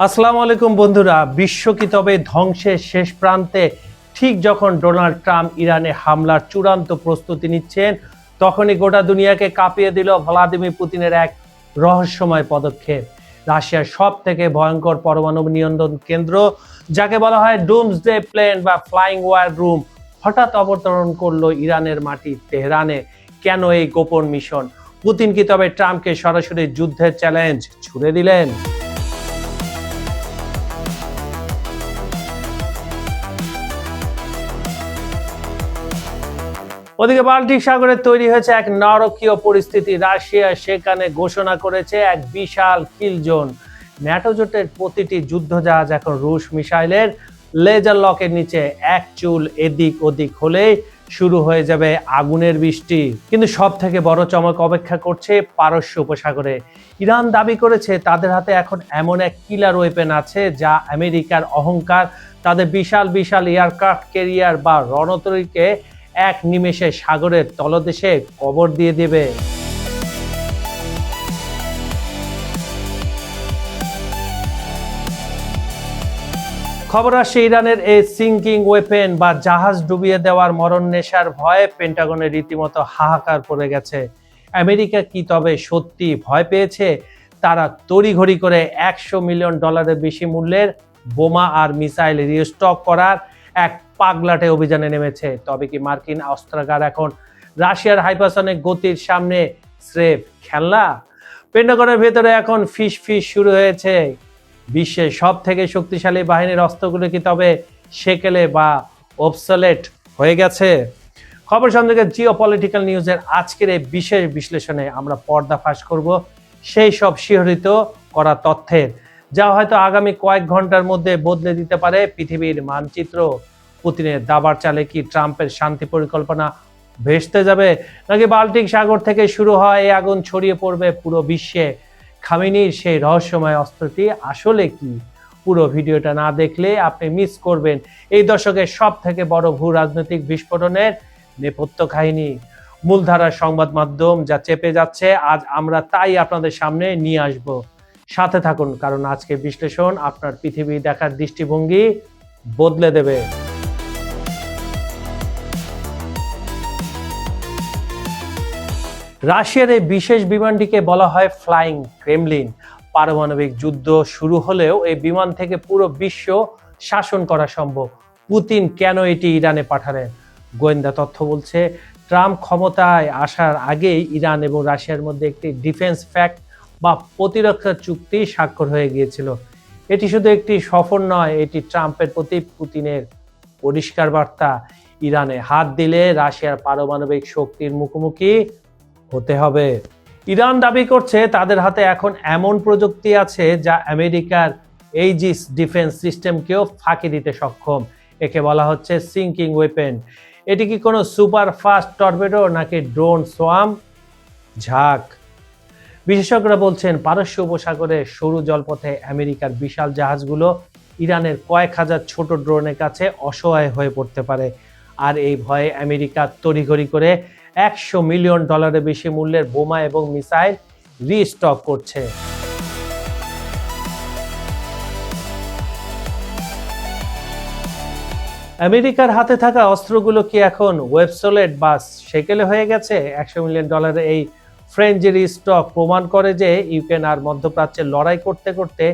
আসসালামু আলাইকুম বন্ধুরা। বিশ্ব কি তবে ধ্বংসের শেষ প্রান্তে? ঠিক যখন ডোনাল্ড ট্রাম্প ইরানে হামলার চূড়ান্ত প্রস্তুতি নিচ্ছেন, তখনই গোটা দুনিয়াকে কাঁপিয়ে দিল ভ্লাদিমির পুতিনের এক রহস্যময় পদক্ষেপ। রাশিয়ার সব থেকে ভয়ঙ্কর পরমাণু নিয়ন্ত্রণ কেন্দ্র, যাকে বলা হয় ডুমসডে প্লেন বা ফ্লাইং ওয়ার রুম, হঠাৎ অবতরণ করলো ইরানের মাটি তেহরানে। কেন এই গোপন মিশন? পুতিন কি তবে ট্রাম্পকে সরাসরি যুদ্ধের চ্যালেঞ্জ ছুড়ে দিলেন? ওদিকে বাল্টিক সাগরে তৈরি হয়েছে এক নারকীয় পরিস্থিতি। রাশিয়া সেখানে ঘোষণা করেছে এক বিশাল কিল জোন। ন্যাটো জোটের প্রতিটি যুদ্ধজাহাজ এখন রুশ মিসাইলের লেজার লকের নিচে। এক চুল এদিক ওদিক হলেই শুরু হয়ে যাবে আগুনের বৃষ্টি। কিন্তু সব থেকে বড় চমক অপেক্ষা করছে পারস্য উপসাগরে। ইরান দাবি করেছে তাদের হাতে এখন এমন এক কিলার ওয়েপেন আছে যা আমেরিকার অহংকার, তাদের বিশাল বিশাল এয়ারক্রাফট ক্যারিয়ার বা রণতরীকে এক নিমেষে সাগরের তলদেশে কবর দিয়ে দেবে। খবর আসছে ইরানের এই সিঙ্কিং ওয়েপেন বা জাহাজ ডুবিয়ে দেওয়ার মরণ নেশার ভয়ে পেন্টাগনের রীতিমতো হাহাকার পড়ে গেছে। আমেরিকা কি তবে সত্যি ভয় পেয়েছে? তারা তড়িঘড়ি করে $100 মিলিয়ন বেশি মূল্যের বোমা আর মিসাইল রিস্টক করার এক পাগলাটে অভিযানে নেমেছে। তবে কি মার্কিন অস্ত্রাগার এখন রাশিয়ার হাইপারসনিক গতির সামনে স্রেফ খেলনা? পেন্টাগনের ভেতরে এখন ফিস শুরু হয়েছে। বিশ্বের সব থেকে শক্তিশালী বাহিনীর অস্ত্রগুলো কি তবে সেকেলে বা অবসলেট হয়ে গেছে? খবর সংযোগের জিওপলিটিক্যাল নিউজের আজকের এই বিশেষ বিশ্লেষণে আমরা পর্দাফাশ করব সেই সব শিহরিত করা তথ্যের, যা হয়তো আগামী কয়েক ঘন্টার মধ্যে বদলে দিতে পারে পৃথিবীর মানচিত্র। পুতিনের দাবার চালে কি ট্রাম্পের শান্তি পরিকল্পনা ভেস্তে যাবে, নাকি বাল্টিক সাগর থেকে শুরু হয় এই আগুন ছড়িয়ে পড়বে পুরো বিশ্বে? খামেনির সেই রহস্যময় অস্ত্রটি আসলে কি? পুরো ভিডিওটা না দেখলে আপনি মিস করবেন এই দশকের সব থেকে বড় ভূ রাজনৈতিক বিস্ফোরণের নেপথ্য কাহিনী। মূলধারার সংবাদ মাধ্যম যা চেপে যাচ্ছে, আজ আমরা তাই আপনাদের সামনে নিয়ে আসব। সাথে থাকুন, কারণ আজকে বিশ্লেষণ আপনার পৃথিবী দেখার দৃষ্টিভঙ্গি বদলে দেবে। রাশিয়ার এই বিশেষ বিমানটিকে বলা হয় ফ্লাইং ক্রেমলিন। পারমাণবিক যুদ্ধ শুরু হলেও এই বিমান থেকে পুরো বিশ্ব শাসন করা সম্ভব। পুতিন কেন এটি ইরানে পাঠালেন? গোয়েন্দা তথ্য বলছে ট্রাম্প ক্ষমতায় আসার আগেই ইরান এবং রাশিয়ার মধ্যে একটি ডিফেন্স প্যাক্ট বা প্রতিরক্ষা চুক্তি স্বাক্ষর হয়ে গিয়েছিল। এটি শুধু একটি সফর নয়, এটি ট্রাম্পের প্রতি পুতিনের পরিষ্কার বার্তা। ইরানে হাত দিলে রাশিয়ার পারমাণবিক শক্তির মুখোমুখি হতে হবে। ইরান দাবি করছে তাদের হাতে এখন এমন প্রযুক্তি আছে যা আমেরিকার এইজিস ডিফেন্স সিস্টেমকেও ফাঁকি দিতে সক্ষম। একে বলা হচ্ছে সিঙ্কিং ওয়েপেন। এটি কি কোনো সুপার ফাস্ট টর্পেডো নাকি ড্রোন সোয়াম ঝাঁক? বিশেষজ্ঞরা বলছেন পারস্য উপসাগরে সরু জলপথে আমেরিকার বিশাল জাহাজগুলো ইরানের কয়েক হাজার ছোট ড্রোনের কাছে অসহায় হয়ে পড়তে পারে। আর এই ভয়ে আমেরিকা তড়িঘড়ি করে $100 মিলিয়ন বেশি মূল্যের বোমা এবং মিসাইল রিস্টক করছে। আমেরিকার হাতে থাকা অস্ত্রগুলো কি এখন ওয়েবসোলেট বা সেকেলে হয়ে গেছে? $100 মিলিয়ন এই ফ্রেঞ্চ রিস্টক প্রমাণ করে যে ইউক্রেন আর মধ্যপ্রাচ্যে লড়াই করতে করতে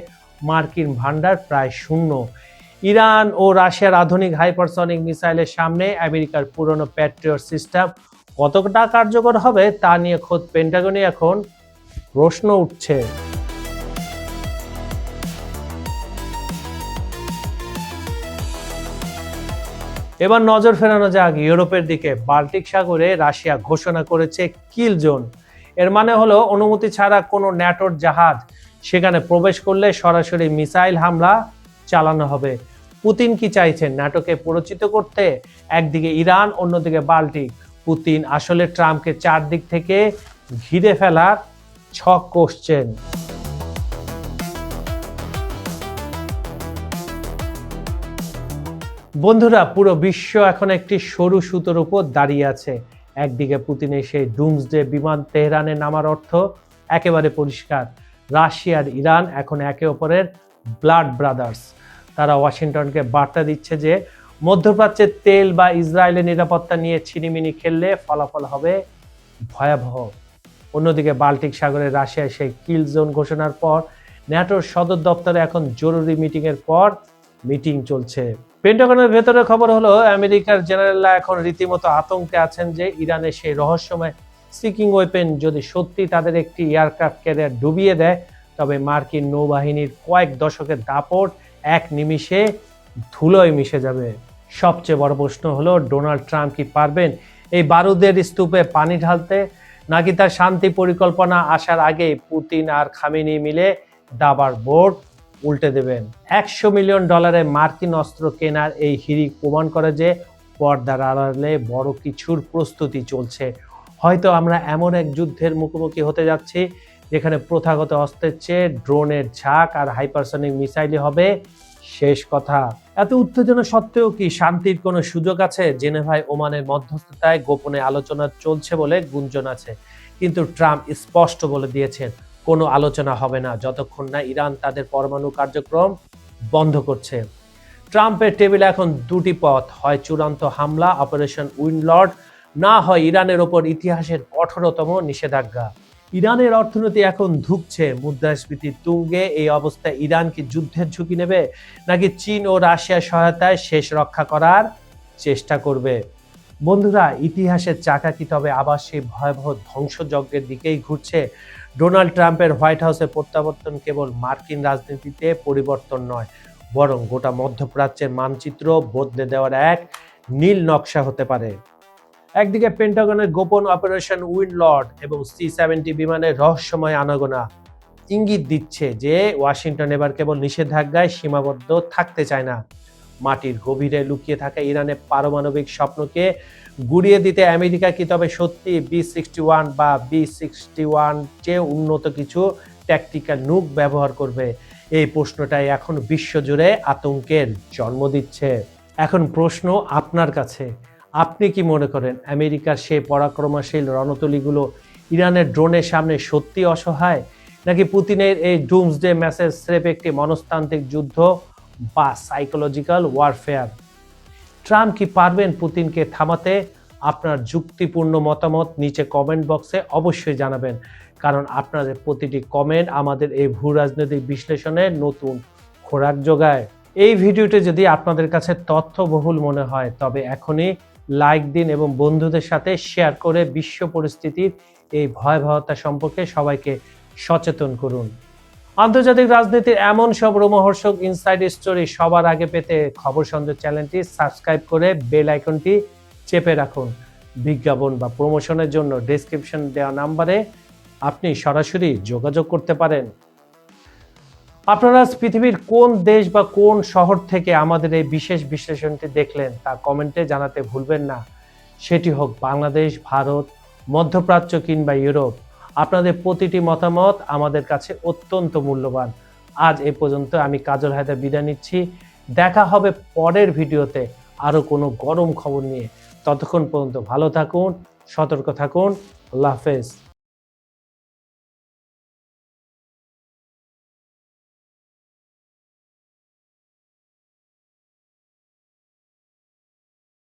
মার্কিন ভান্ডার প্রায় শূন্য। ইরান ও রাশিয়ার আধুনিক হাইপারসনিক মিসাইলের সামনে আমেরিকার পুরনো প্যাট্রিয়ট সিস্টেম কতটা কার্যকর হবে তা নিয়ে খোদ পেন্টাগনে এখন প্রশ্ন উঠছে। এবার নজর ফেরানো যাক ইউরোপের দিকে। বাল্টিক সাগরে রাশিয়া ঘোষণা করেছে কিল জোন। এর মানে হলো অনুমতি ছাড়া কোনো ন্যাটোর জাহাজ সেখানে প্রবেশ করলে সরাসরি মিসাইল হামলা চালানো হবে। পুতিন কি চাইছেন? ন্যাটোকে পরিচিত করতে একদিকে ইরান, অন্যদিকে বাল্টিক। পুতিন আসলে ট্রাম্পকে চারদিক থেকে ঘিরে ফেলার ছক কষছেন। বন্ধুরা, পুরো বিশ্ব এখন একটি সরু সুতোর উপর দাঁড়িয়ে আছে। একদিকে পুতিনের সেই ডুমসডে বিমান তেহরানে নামার অর্থ একেবারে পরিষ্কার। রাশিয়া আর ইরান এখন একে অপরের ব্লাড ব্রাদার্স। তারা ওয়াশিংটনকে বার্তা দিচ্ছে যে মধ্যপ্রাচ্যের তেল বা ইসরায়েলের নিরাপত্তা নিয়ে ছিনিমিনি খেললে ফলাফল হবে ভয়াবহ। অন্যদিকে বাল্টিক সাগরে রাশিয়ায় সেই কিল জোন ঘোষণার পর ন্যাটোর সদর দপ্তরে এখন জরুরি মিটিংয়ের পর মিটিং চলছে। পেন্টাগনের ভেতরে খবর হলো আমেরিকার জেনারেলরা এখন রীতিমতো আতঙ্কে আছেন যে ইরানের সেই রহস্যময় সিকিং ওয়েপেন যদি সত্যি তাদের একটি এয়ারক্রাফট ক্যারিয়ার ডুবিয়ে দেয়, তবে মার্কিন নৌবাহিনীর কয়েক দশকের দাপট এক নিমিষে ধুলোয় মিশে যাবে। সবচেয়ে বড় প্রশ্ন হলো ডোনাল্ড ট্রাম্প কি পারবেন এই বারুদের স্তূপে পানি ঢালতে, নাকি তার শান্তি পরিকল্পনা আসার আগে পুতিন আর খামেনি মিলে দাবার বোর্ড উল্টে দেবেন। $100 মিলিয়ন মার্কিন অস্ত্র কেনার এই হিড়িক প্রমাণ করে যে পর্দার আড়ালে বড় কিছুর প্রস্তুতি চলছে। হয়তো আমরা এমন এক যুদ্ধের মুখোমুখি হতে যাচ্ছি যেখানে প্রথাগত অস্ত্রের চেয়ে ড্রোনের ঝাঁক আর হাইপারসনিক মিসাইলই হবে শেষ কথা। এত উত্তেজনা সত্ত্বেও কি শান্তির কোনো সুযোগ আছে? জেনেভায় ওমানের মধ্যস্থতায় গোপনে আলোচনা চলছে বলে গুঞ্জন আছে, কিন্তু ট্রাম্প স্পষ্ট বলে দিয়েছেন কোনো আলোচনা হবে না যতক্ষণ না ইরান তাদের পরমাণু কার্যক্রম বন্ধ করছে। ট্রাম্পের টেবিলে এখন দুটি পথ, হয় চূড়ান্ত হামলা অপারেশন উইন্ডলর্ড, না হয় ইরানের ওপর ইতিহাসের কঠোরতম নিষেধাজ্ঞা। ইরানের অর্থনীতি এখন ধুঁকছে, মুদ্রাস্ফীতি তুঙ্গে। এই অবস্থায় ইরান কি যুদ্ধের ঝুঁকি নেবে, নাকি চীন ও রাশিয়ার সহায়তায় শেষ রক্ষা করার চেষ্টা করবে? বন্ধুরা, ইতিহাসের চাকা কি তবে আবার সেই ভয়াবহ ধ্বংসযজ্ঞের দিকেই ঘুরছে? ডোনাল্ড ট্রাম্পের হোয়াইট হাউসের প্রত্যাবর্তন কেবল মার্কিন রাজনীতিতে পরিবর্তন নয়, বরং গোটা মধ্যপ্রাচ্যের মানচিত্র বদলে দেওয়ার এক নীল নকশা হতে পারে। একদিকে পেন্টাগনের গোপন অপারেশন উইন্ডলর্ড এবং C-70 বিমানের রহস্যময় আনাগোনা ইঙ্গিত দিচ্ছে যে ওয়াশিংটন এবার কেবল নিষেধাজ্ঞায় সীমাবদ্ধ থাকতে চায় না। মাটির গভীরে লুকিয়ে থাকা ইরানের পারমাণবিক স্বপ্নকে গুড়িয়ে দিতে আমেরিকা কি তবে সত্যি B-61 বা B-61 চেয়ে উন্নত কিছু ট্যাকটিক্যাল নুক ব্যবহার করবে? এই প্রশ্নটাই এখন বিশ্বজুড়ে আতঙ্কের জন্ম দিচ্ছে। এখন প্রশ্ন আপনার কাছে, আপনি কি মনে করেন আমেরিকার সেই পরাক্রমশীল রণতলীগুলো ইরানের ড্রোনের সামনে সত্যি অসহায়, নাকি পুতিনের এই ডুমসডে মেসেজ স্রেফ একটি মনস্তান্ত্রিক যুদ্ধ বা সাইকোলজিক্যাল ওয়ারফেয়ার? ট্রাম্প কি পারবেন পুতিনকে থামাতে? আপনার যুক্তিপূর্ণ মতামত নিচে কমেন্ট বক্সে অবশ্যই জানাবেন, কারণ আপনাদের প্রতিটি কমেন্ট আমাদের এই ভূ রাজনৈতিক বিশ্লেষণের নতুন খোরাক যোগায়। এই ভিডিওটি যদি আপনাদের কাছে তথ্যবহুল মনে হয় তবে এখনই লাইক দিন এবং বন্ধুদের সাথে শেয়ার করে বিশ্ব পরিস্থিতির এই ভয়াবহতা সম্পর্কে সবাইকে সচেতন করুন। আন্তর্জাতিক রাজনীতির এমন সব রোমহর্ষক ইনসাইড স্টোরি সবার আগে পেতে খবর সংযোগ চ্যানেলটি সাবস্ক্রাইব করে বেল আইকনটি চেপে রাখুন। বিজ্ঞাপন বা প্রমোশনের জন্য ডেসক্রিপশন দেওয়া নাম্বারে আপনি সরাসরি যোগাযোগ করতে পারেন। আপনারা পৃথিবীর কোন দেশ বা কোন শহর থেকে আমাদের এই বিশেষ বিশ্লেষণটি দেখলেন তা কমেন্টে জানাতে ভুলবেন না। সেটি হোক বাংলাদেশ, ভারত, মধ্যপ্রাচ্য কিংবা ইউরোপ। আপনাদের প্রতিটি মতামত আমাদের কাছে অত্যন্ত মূল্যবান। আজ এ পর্যন্ত। আমি কাজল হায়দার বিদায় নিচ্ছি। দেখা হবে পরের ভিডিওতে আরও কোনো গরম খবর নিয়ে। ততক্ষণ পর্যন্ত ভালো থাকুন, সতর্ক থাকুন। আল্লাহ হাফেজ।